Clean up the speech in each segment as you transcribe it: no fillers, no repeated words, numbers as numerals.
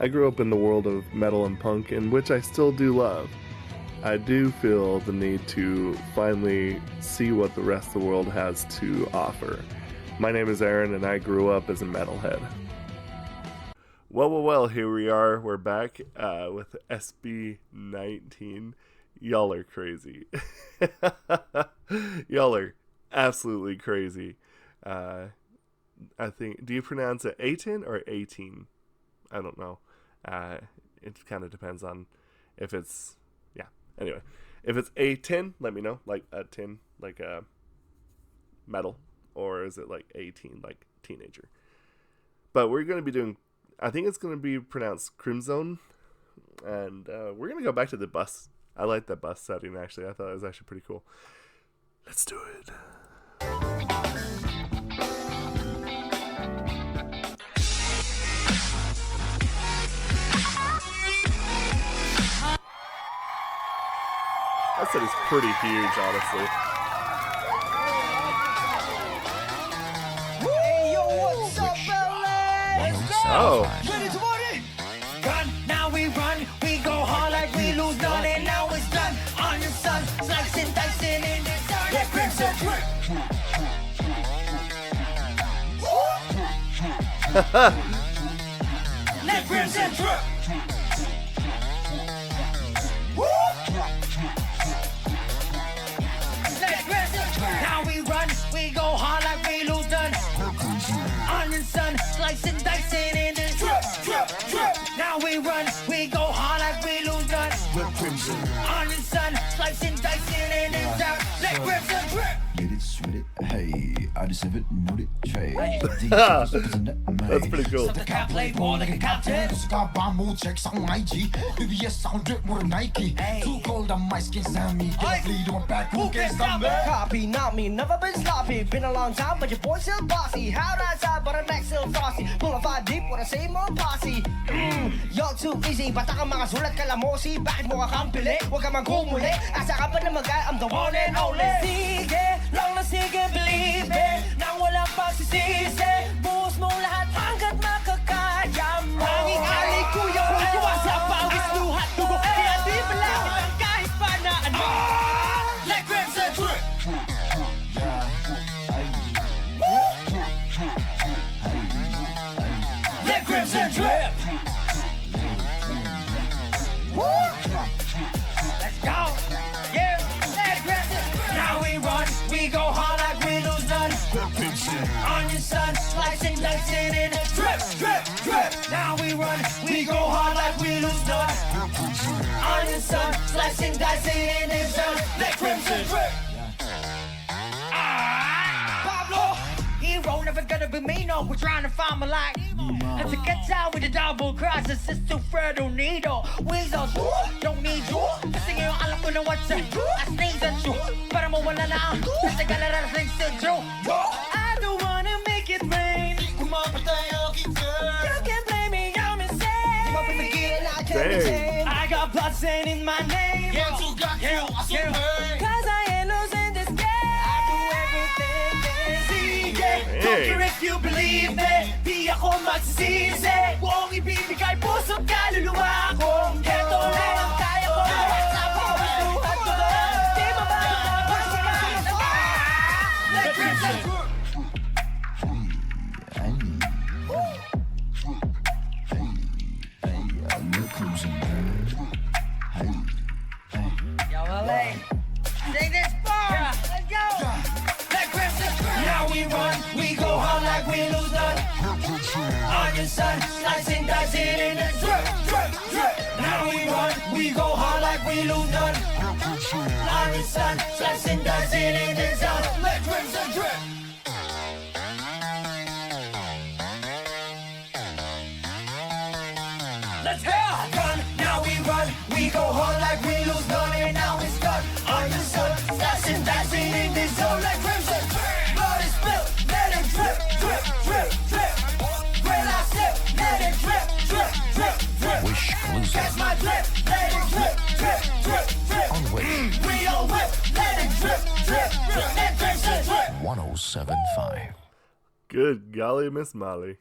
I grew up in the world of metal and punk, in which I still do love. I do feel the need to finally see what the rest of the world has to offer. My name is Aaron, and I grew up as a metalhead. Well, here we are. We're back with SB19. Y'all are crazy. Y'all are absolutely crazy. I think, do you pronounce it 18 or 18? I don't know. It kind of depends on if it's, yeah. Anyway, if it's a tin, let me know. Like a tin, like a metal, or is it like 18, like teenager? But we're going to be doing, I think it's going to be pronounced CRIMZONE, and we're going to go back to the bus. I like that bus setting, actually. I thought it was actually pretty cool. Let's do it. That set is pretty huge, honestly. Hey, yo, what's up, LA? Let's go! Oh. Ready to party? Gun, now we run. We go hard like we lose none, and now it's done. On the sun, slicing, dicing in the dark. Let crimson drip. Let crimson drip. Now we run, we go hard like we lose none. On the sun, slicing, dicing in the drip, drip, drip. Now we run, we go hard like we lose none. On the sun, slicing, dicing in the dark. Let crimson drip. Get it, sweat it, hey. I just have it, note it, trade. That's pretty cool. Something can't play ball like a captain. Checks on IG. BBS sound drip more than Nike. Too cold on my skin, Sammy. Get a bleed on my back, who can stop me? Copy, not me, never been sloppy. Been a long time, but your boy still bossy. How that side, but I'm next still saucy. Pull a 5 deep with the same old posse. Y'all too easy, bata ka mga sulat kalamosi. Bakit mo kang pili? Huwag ka magkumuli. Asa ka pa na mag-ay, I'm the one and only. Sige, lang na sige, believe it. Nang walang pagsisisi. Buhos mo lahat hanggat makakaya mo. Hanging alay kuya, huwa sa pawis luhat dugo. Kaya di malapit ang kahit pa na ano. Let crimson drip. Let crimson drip. Let's go. Yeah, let crimson. Now we run, we go hard like we lose none. On your sun, slicing, dicing in a drip, drip, drip. Now we run, we go hard like we lose none. On your sun, slicing, dicing in the sun. Let crimson drip. Pablo, hero never gonna be me, no. We're trying to find my light. And to get down with the double cross, it's just too Fredo Nido. Weasels, don't need you. Kasi ngayon alam ko na what's it. I sneeze at you. Para mawala na ang kasi galera things to do. I don't wanna make it rain. You can blame me, I'm insane. I can't Dang. I got blood stain in my name. Cause I ain't losing this game. I do everything they see. Don't care if you believe me. Di ako magsisisi. Buong ibibigay puso't kaluluwa ko. Ito lang ang kaya ko. Sa bawat luhat ko. Di mababalik na let crimson drip. Yo, LA, take this far. Let's go. Let crimson drip. Now we run, we go hard like we lose none. On your sun, slicing, dicing in the drip, drip, drip. Now we run, we go hard like we lose none. On your sun, slicing, dicing in the sun. Let crimson drip. Let's go! Run, now we go hard like we lose none, and now it's done. On the sun, slashing, dashing in this zone like crimson. Blood is spilled, let it drip, drip, drip, drip. When I sip, let it drip, drip, drip, drip. Catch my drip, let it drip, drip, drip, drip. We all whip, let it drip, drip, drip. Let crimson drip. 1075. Good golly, Miss Molly.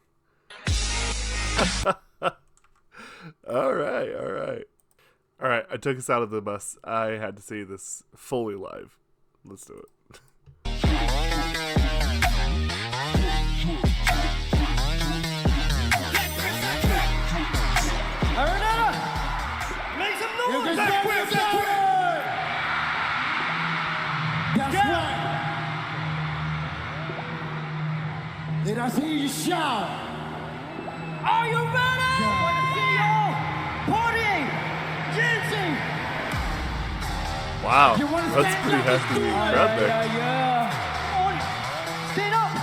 took us out of the bus. I had to see this fully live. Let's do it. Arenada, make some noise. That's right. Let us hear you shout. Are you ready? Want to see y'all partying, dancing? Wow, You wanna that's stand pretty up? hefty crowd there. Yeah. Stand up.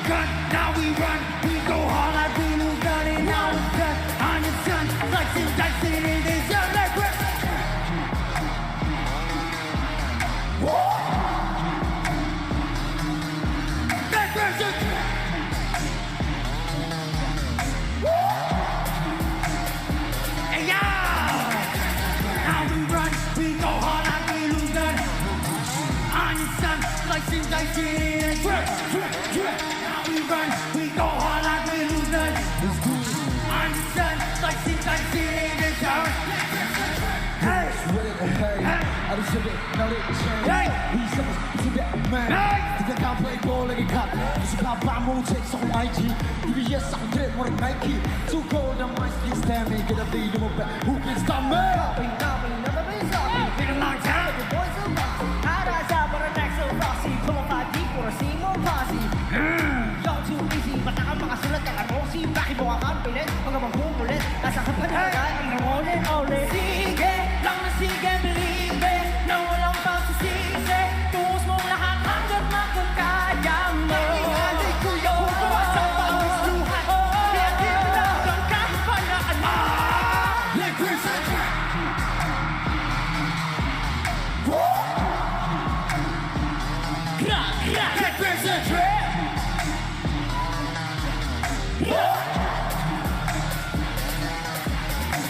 Gun, now we run, we go hard like we lose nothing. Now it's done on your son, flexing, dicing in this young like we're. That person. Hey, yeah. Now we run, we go hard like we lose nothing. On your son, flexing, dicing in this young. Now we run, we go hard like we lose none. I'm the sun, like since I see in the town. Hey, I just said it, now let it change. Hey. He's supposed to get man. Hey. Think I can't play ball like a cop. This is how I'm on checks on IG. DBS, I'm dead, more than Nike. Too cold, I might still stand me. Get a lead in my back. Who can stop me? Never been sloppy. been a long time. Your boys so bossy. High rise out, but our necks so glossy. Pull up 5 deep, wanna see more posse. Y'all too easy, bata ang mga sulat ng arosi. Bakit mo ang pilit? Mga magbubulit. Nasa kapanagay, ang one and only. Sige, lang na sige, believe it. Na walang pagsisisi. Tuos mong lahat hanggat makakaya mo. Ihalay ko yung gawa sa bawis luhat. Kaya di mo lang ang kahit pa na ano. Like Crimson.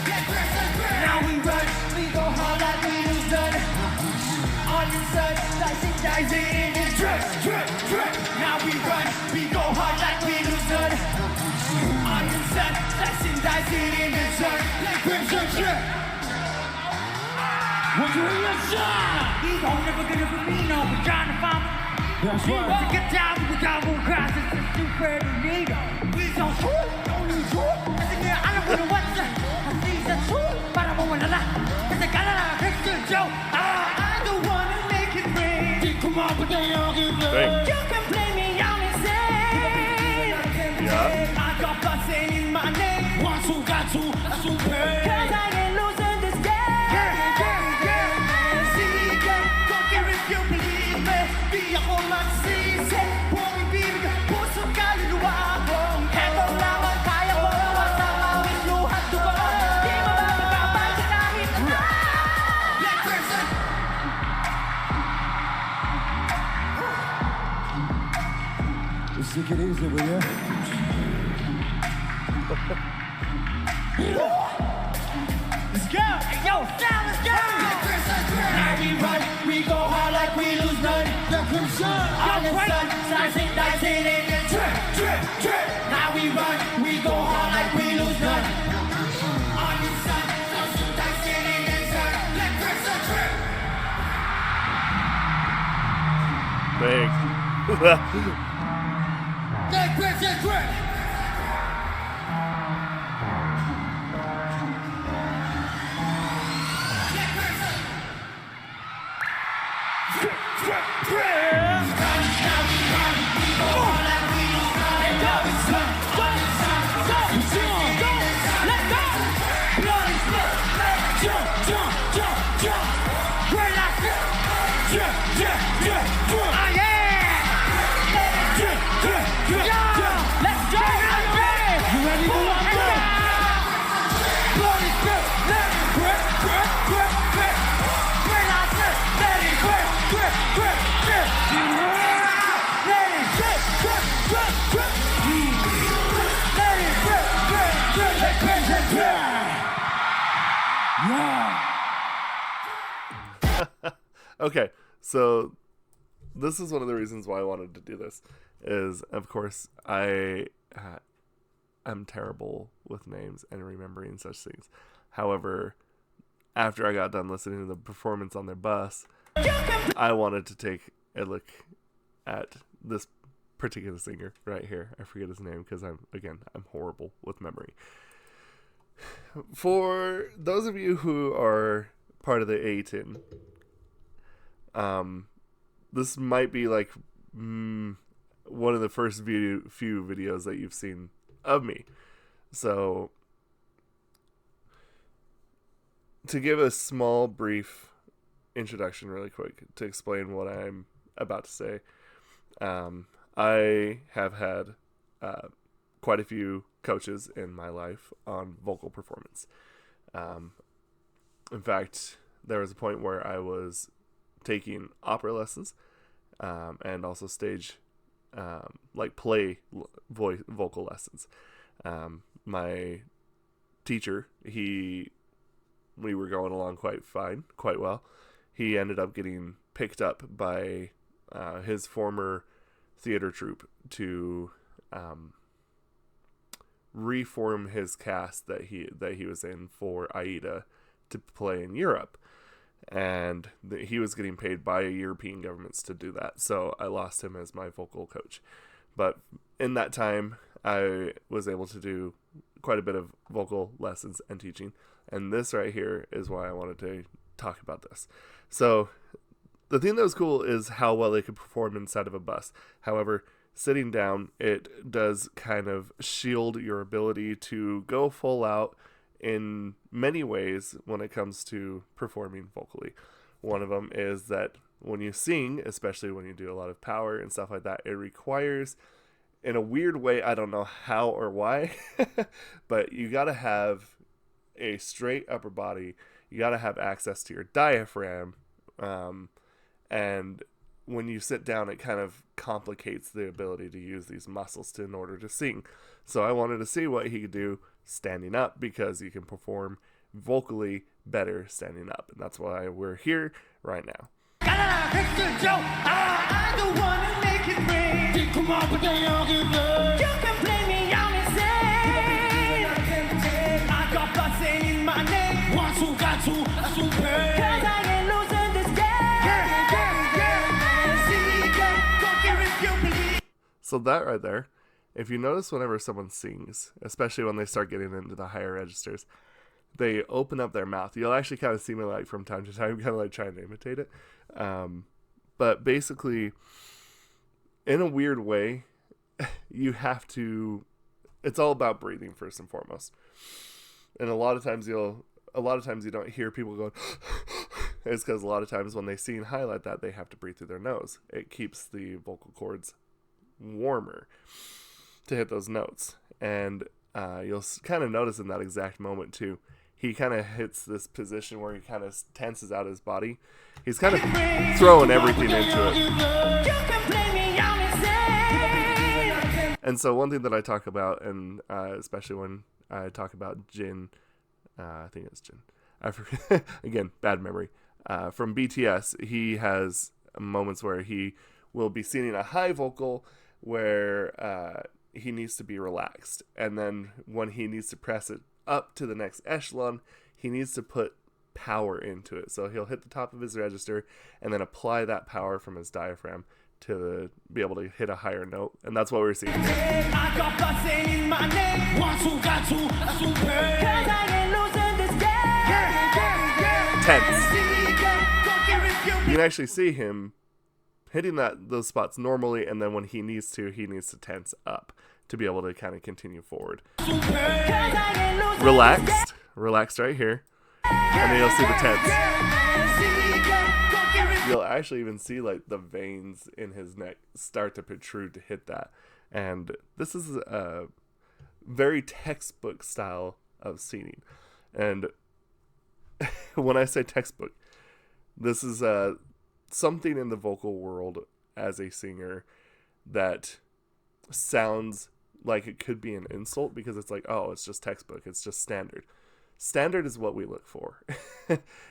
Like Crimson. Now we run, we go hard like we lose none. On your sun, dicing in this drip. Now we run, we go hard like we lose none. On your sun, dicing in this sun. Like Crimson drip. What you in your shot? He don't never gonna be me, no, we're trying to find. That's right. To get down, we got more guys, it's just too fair to need. We don't shoot, don't need shoot. Kasi kaya alam ko na what's that. Kasi sa shoot, para mo wala. Kasi kala na Christian Joe. I don't wanna make it rain. Di ko mapatayang iba. Dang. You can blame me, I'm insane. Yeah. I got blessing in my name. One, two, got two, that's two pain. Cause I ain't losing this game. Sige, don't care if you believe me. Di ako magsisi. Buong ibig, puso kaluluwa ko. Eto lang ang kaya ko. Sa mawis luhat ko. Di mo ba magkabal sa kahit ano? Black person. Let's take it easy, will ya? Let's go. Hey, yo, now let's go. Now we run, we go hard like we lose none. Black Crimson. On the sun, dicing in the drip. Now we run, we go hard like we lose none. On the sun, dicing in the dirt. Black Crimson drip. Thanks. Black Crimson drip. Okay, so this is one of the reasons why I wanted to do this. Is of course I'm terrible with names and remembering such things. However, after I got done listening to the performance on their bus, I wanted to take a look at this particular singer right here. I forget his name because I'm horrible with memory. For those of you who are part of the A10, this might be like one of the first few videos that you've seen of me. So, to give a small, brief introduction really quick to explain what I'm about to say, I have had quite a few coaches in my life on vocal performance. In fact, there was a point where I was taking opera lessons and also stage, play vocal lessons. My teacher, we were going along quite well. He ended up getting picked up by his former theater troupe to reform his cast that he was in for Aida to play in Europe, and he was getting paid by European governments to do that. So I lost him as my vocal coach. But in that time, I was able to do quite a bit of vocal lessons and teaching. And this right here is why I wanted to talk about this. So the thing that was cool is how well they could perform inside of a bus. However, sitting down, it does kind of shield your ability to go full out in many ways when it comes to performing vocally. One of them is that when you sing, especially when you do a lot of power and stuff like that, it requires, in a weird way, I don't know how or why, but you got to have a straight upper body. You got to have access to your diaphragm. And when you sit down, it kind of complicates the ability to use these muscles in order to sing. So I wanted to see what he could do standing up, because you can perform vocally better standing up. And that's why we're here right now. I don't wanna make it rain. Come on, but they all give up. You can blame me, I'm insane. I got blood in my name. Want to, got to, that's to pay. 'Cause I ain't losing this game. So that right there, if you notice whenever someone sings, especially when they start getting into the higher registers, they open up their mouth. You'll actually kind of see me like from time to time, kind of like trying to imitate it. But basically, in a weird way, you have to, it's all about breathing first and foremost. And a lot of times you don't hear people going, it's because a lot of times when they sing high like that, they have to breathe through their nose. It keeps the vocal cords warmer to hit those notes. And you'll kind of notice in that exact moment too, he kind of hits this position where he kind of tenses out his body. He's kind of throwing everything into it. And so one thing that I talk about, and especially when I talk about Jin, I think it's Jin. I forget, again, bad memory. From BTS, he has moments where he will be singing a high vocal where he needs to be relaxed. And then when he needs to press it up to the next echelon, he needs to put power into it. So he'll hit the top of his register and then apply that power from his diaphragm to be able to hit a higher note. And that's what we're seeing here. Tense. You can actually see him hitting those spots normally, and then when he needs to tense up to be able to kind of continue forward. Relaxed right here, and then you'll see the tense. You'll actually even see like the veins in his neck start to protrude to hit that. And this is a very textbook style of singing. And when I say textbook, this is something in the vocal world as a singer that sounds like it could be an insult, because it's like, oh, it's just textbook, it's just standard. Standard is what we look for.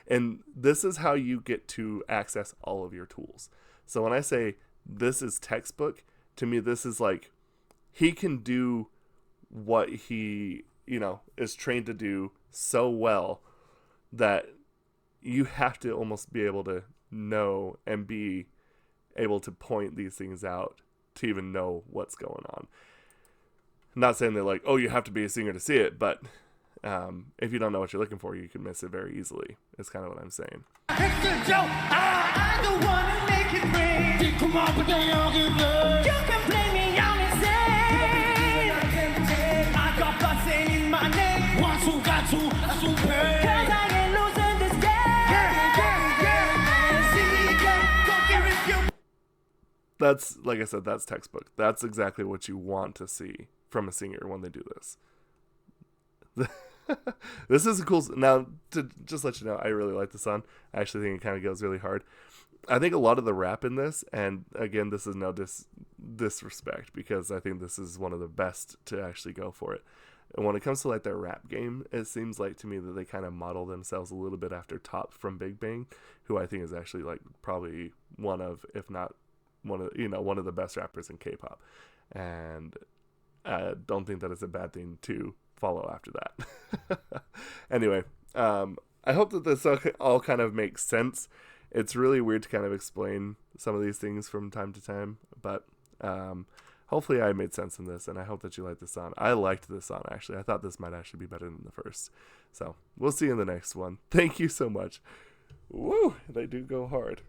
And this is how you get to access all of your tools. So when I say this is textbook, to me this is like, he can do what he, is trained to do so well that you have to almost be able to know and be able to point these things out to even know what's going on. I'm not saying they're like, oh, you have to be a singer to see it, but if you don't know what you're looking for, you can miss it very easily. Is kind of what I'm saying. It's a joke. I'm the one who make it rain. Come on, but they all give up. You can blame me, I'm insane. I got bloodstain in my name. One, two, got two, that's two pay. 'Cause I ain't losing this game. Yeah. That's, like I said, that's textbook. That's exactly what you want to see from a singer when they do this. This is a cool. Now, to just let you know, I really like the song. I actually think it kind of goes really hard. I think a lot of the rap in this, and again, this is no disrespect, because I think this is one of the best to actually go for it. And when it comes to like their rap game, it seems like to me that they kind of model themselves a little bit after Top from Big Bang, who I think is actually like probably one of, if not one of the best rappers in K-pop. And I don't think that it's a bad thing to follow after that. Anyway, I hope that this all kind of makes sense. It's really weird to kind of explain some of these things from time to time, but hopefully I made sense in this, and I hope that you like this song. I liked this song, actually. I thought this might actually be better than the first. So we'll see you in the next one. Thank you so much. Woo, they do go hard.